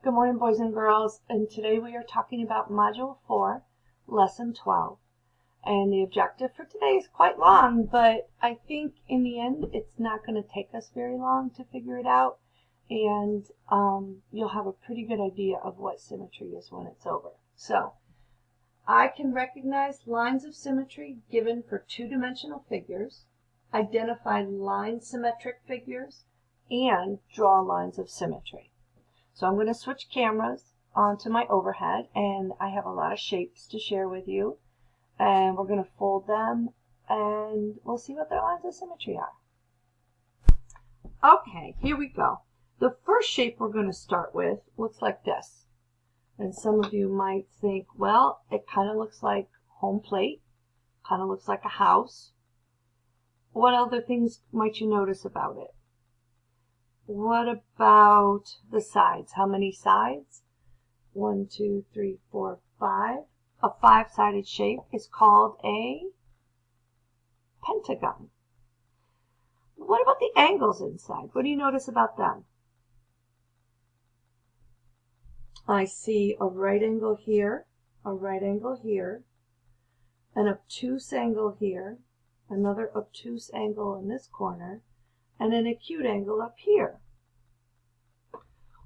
Good morning, boys and girls, and today we are talking about Module 4, Lesson 12. And the objective for today is quite long, but I think in the end it's not going to take us very long to figure it out, and you'll have a pretty good idea of what symmetry is when it's over. So, I can recognize lines of symmetry given for two-dimensional figures, identify line-symmetric figures, and draw lines of symmetry. So I'm going to switch cameras onto my overhead, and I have a lot of shapes to share with you, and we're going to fold them and we'll see what their lines of symmetry are. Okay, here we go. The first shape we're going to start with looks like this, and some of you might think, well, it kind of looks like home plate, kind of looks like a house. What other things might you notice about it? What about the sides? How many sides? 1, 2, 3, 4, 5. A five-sided shape is called a pentagon. What about the angles inside? What do you notice about them? I see a right angle here, a right angle here, an obtuse angle here, another obtuse angle in this corner, and an acute angle up here.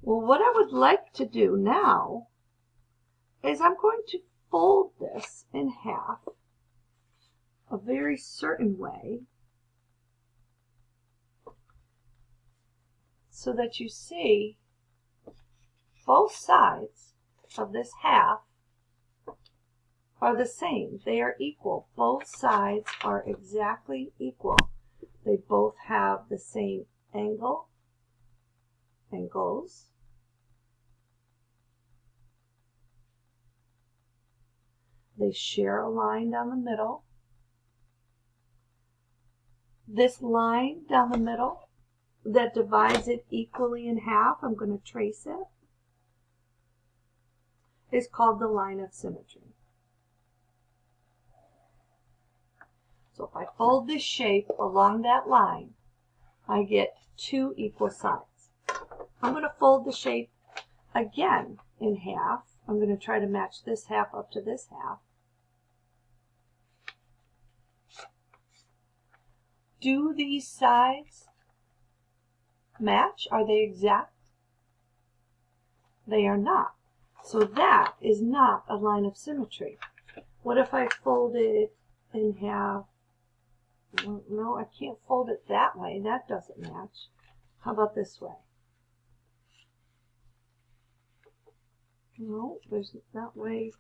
Well, what I would like to do now is I'm going to fold this in half a very certain way so that you see both sides of this half are the same. They are equal. Both sides are exactly equal. They both have the same angles. They share a line down the middle. This line down the middle that divides it equally in half, I'm going to trace it, is called the line of symmetry. So if I fold this shape along that line, I get two equal sides. I'm going to fold the shape again in half. I'm going to try to match this half up to this half. Do these sides match? Are they exact? They are not. So that is not a line of symmetry. What if I fold it in half? No, I can't fold it that way. That doesn't match. How about this way? No, there's that way.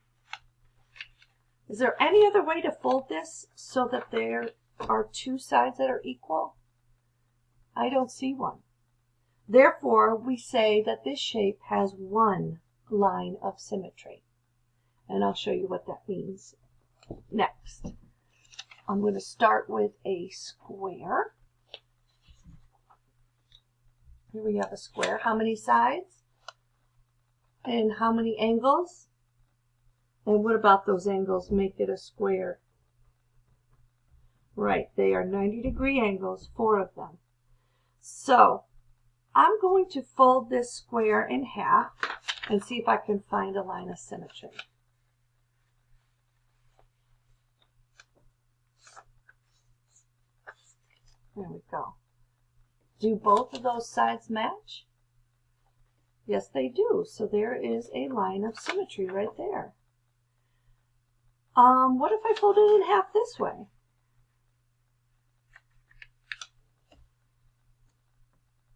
Is there any other way to fold this so that there are two sides that are equal? I don't see one. Therefore, we say that this shape has one line of symmetry. And I'll show you what that means next. I'm going to start with a square. Here we have a square. How many sides? And how many angles? And what about those angles make it a square? Right, they are 90-degree angles, 4 of them. So, I'm going to fold this square in half and see if I can find a line of symmetry. There we go. Do both of those sides match? Yes, they do. So there is a line of symmetry right there. What if I fold it in half this way?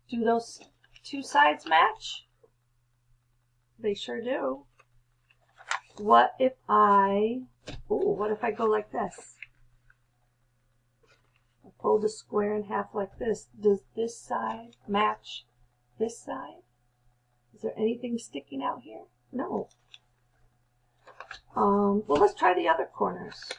Do those two sides match? They sure do. What if I go like this? I fold a square in half like this. Does this side match this side? Is there anything sticking out here? No. Well, let's try the other corners.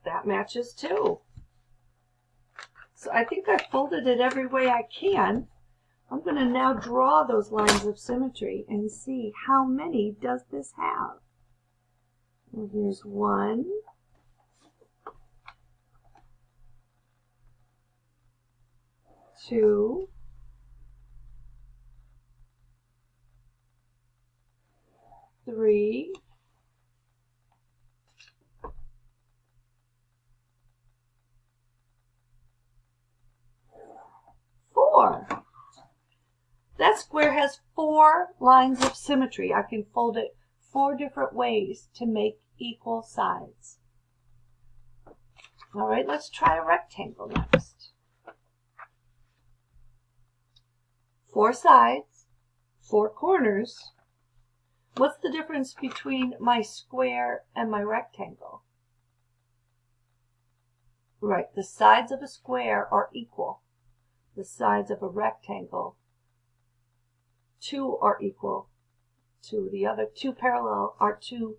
That matches too. So I think I folded it every way I can. I'm going to now draw those lines of symmetry and see how many does this have. Well, here's 1, 2, 3, 4. That square has 4 lines of symmetry. I can fold it 4 different ways to make equal sides. All right, let's try a rectangle next. 4 sides, 4 corners. What's the difference between my square and my rectangle? Right, the sides of a square are equal. The sides of a rectangle, 2 are equal to the other. 2 parallel are 2.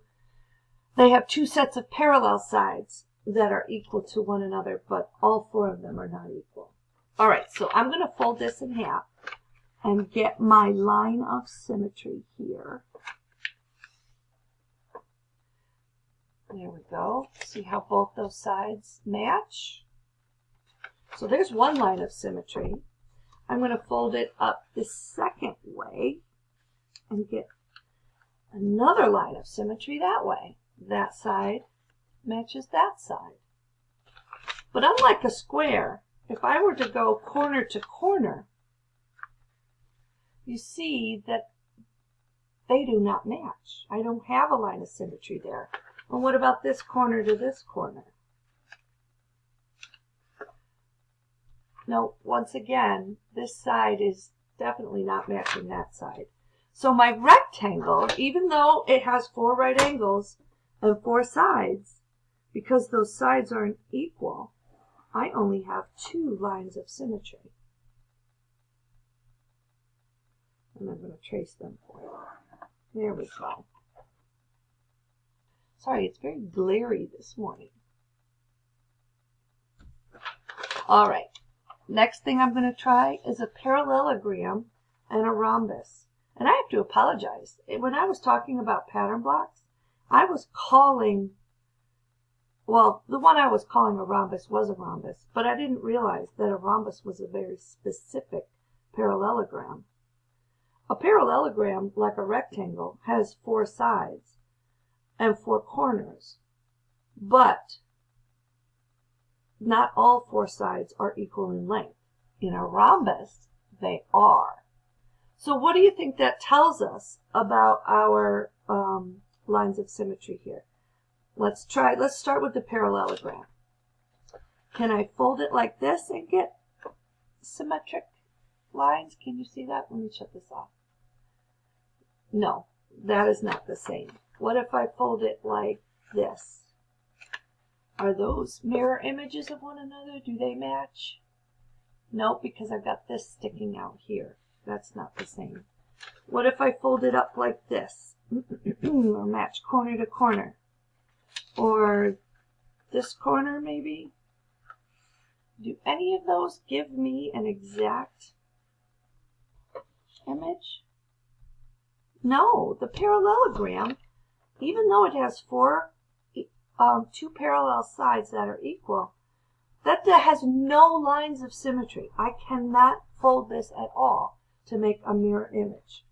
They have 2 sets of parallel sides that are equal to one another, but all 4 of them are not equal. All right, so I'm going to fold this in half and get my line of symmetry here. There we go. See how both those sides match? So there's one line of symmetry. I'm going to fold it up the second way and get another line of symmetry that way. That side matches that side. But unlike a square, if I were to go corner to corner, you see that they do not match. I don't have a line of symmetry there. And what about this corner to this corner? No, once again, this side is definitely not matching that side. So my rectangle, even though it has 4 right angles and 4 sides, because those sides aren't equal, I only have 2 lines of symmetry. And I'm going to trace them for you. There we go. Sorry, it's very glary this morning. All right. Next thing I'm going to try is a parallelogram and a rhombus. And I have to apologize. When I was talking about pattern blocks, I was calling, well, the one I was calling a rhombus was a rhombus, but I didn't realize that a rhombus was a very specific parallelogram. A parallelogram, like a rectangle, has 4 sides and 4 corners, but not all 4 sides are equal in length. In a rhombus, they are. So what do you think that tells us about our lines of symmetry here? Let's start with the parallelogram. Can I fold it like this and get symmetric lines? Can you see that? Let me shut this off. No, that is not the same. What if I fold it like this? Are those mirror images of one another? Do they match? No, because I've got this sticking out here. That's not the same. What if I fold it up like this? Or match corner to corner? Or this corner maybe? Do any of those give me an exact image? No, the parallelogram, even though it has 2 parallel sides that are equal, that has no lines of symmetry. I cannot fold this at all to make a mirror image.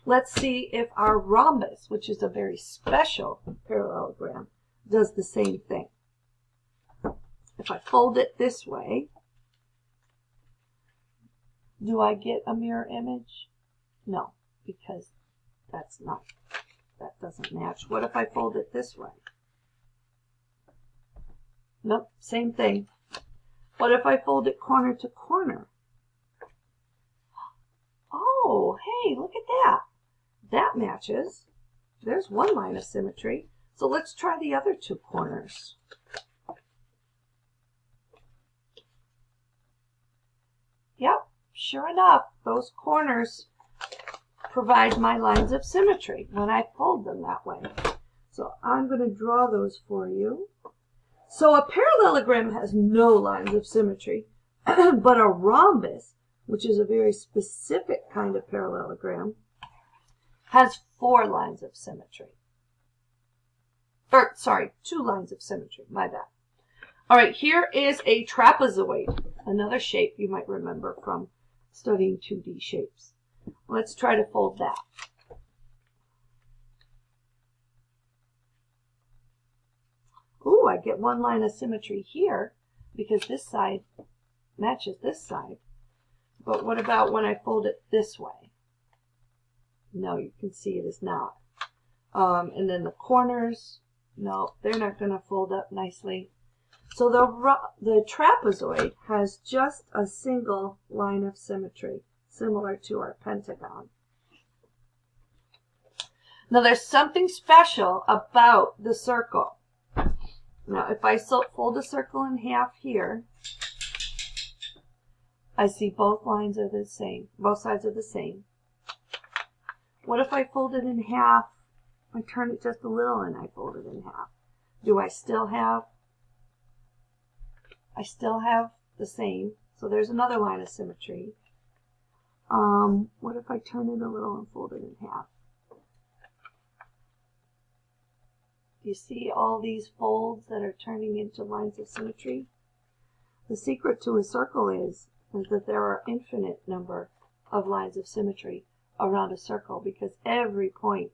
Let's see if our rhombus, which is a very special parallelogram, does the same thing. If I fold it this way, do I get a mirror image? No, because that doesn't match. What if I fold it this way? Nope, same thing. What if I fold it corner to corner? Oh, hey, look at that. That matches. There's one line of symmetry. So let's try the other 2 corners. Yep, sure enough, those corners provide my lines of symmetry when I fold them that way. So I'm going to draw those for you. So a parallelogram has no lines of symmetry, but a rhombus, which is a very specific kind of parallelogram, has 4 lines of symmetry. Or, sorry, 2 lines of symmetry, my bad. All right, here is a trapezoid. another shape you might remember from studying 2D shapes. Let's try to fold that. Ooh, I get one line of symmetry here because this side matches this side. But what about when I fold it this way? No, you can see it is not. And then the corners, no, they're not going to fold up nicely. So the trapezoid has just a single line of symmetry, similar to our pentagon. Now there's something special about the circle. Now if I fold a circle in half here, I see both lines are the same, both sides are the same. What if I fold it in half, I turn it just a little and I fold it in half? Do I still have the same? So there's another line of symmetry. What if I turn it a little and fold it in half? Do you see all these folds that are turning into lines of symmetry? The secret to a circle is that there are infinite number of lines of symmetry around a circle, because every point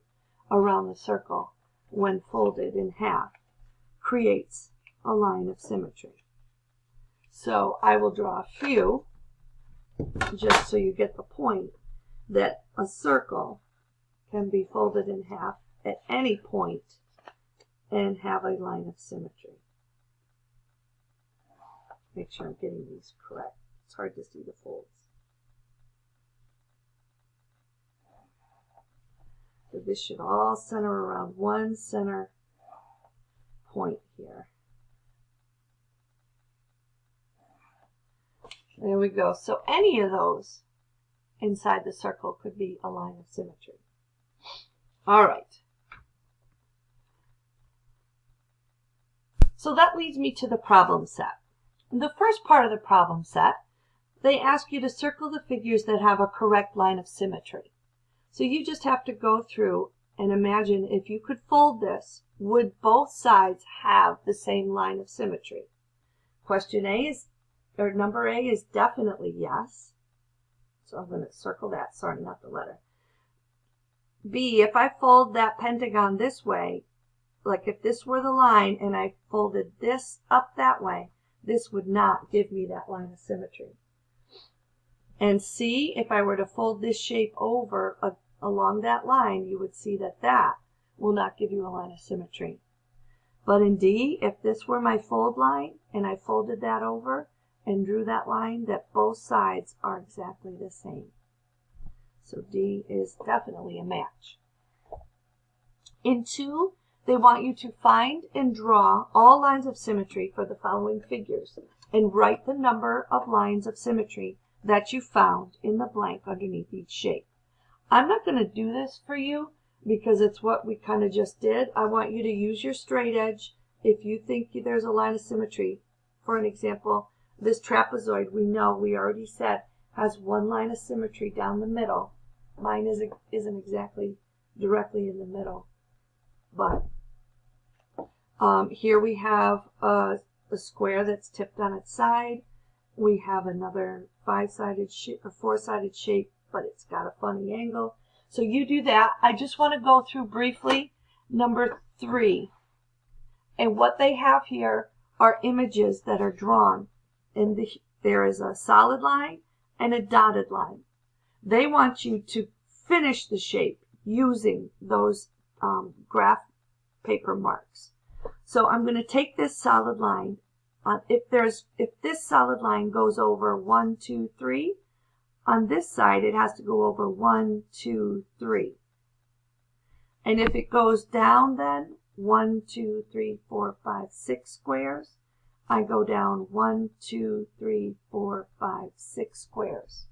around the circle, when folded in half, creates a line of symmetry. So I will draw a few, just so you get the point, that a circle can be folded in half at any point and have a line of symmetry. Make sure I'm getting these correct. It's hard to see the folds. So this should all center around one center point here. There we go. So any of those inside the circle could be a line of symmetry. All right. So that leads me to the problem set. In the first part of the problem set, they ask you to circle the figures that have a correct line of symmetry. So you just have to go through and imagine if you could fold this, would both sides have the same line of symmetry? Number A is definitely yes. So I'm going to circle that, sorry, not the letter. B, if I fold that pentagon this way, like if this were the line and I folded this up that way, this would not give me that line of symmetry. And C, if I were to fold this shape over along that line, you would see that that will not give you a line of symmetry. But in D, if this were my fold line and I folded that over and drew that line, that both sides are exactly the same. So D is definitely a match. In 2, they want you to find and draw all lines of symmetry for the following figures and write the number of lines of symmetry that you found in the blank underneath each shape. I'm not going to do this for you because it's what we kind of just did. I want you to use your straight edge. If you think there's a line of symmetry, for an example, this trapezoid, we already said, has one line of symmetry down the middle. Mine isn't exactly directly in the middle, but here we have a square that's tipped on its side. We have another 5-sided or 4-sided shape, but it's got a funny angle. So you do that. I just want to go through briefly number 3. And what they have here are images that are drawn. And there is a solid line and a dotted line. They want you to finish the shape using those graph paper marks. So I'm going to take this solid line. If this solid line goes over 1, 2, 3, on this side it has to go over 1, 2, 3. And if it goes down then 1, 2, 3, 4, 5, 6 squares, I go down 1, 2, 3, 4, 5, 6 squares.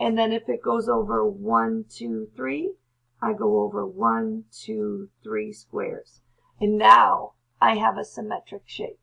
And then if it goes over 1, 2, 3, I go over 1, 2, 3 squares. And now I have a symmetric shape.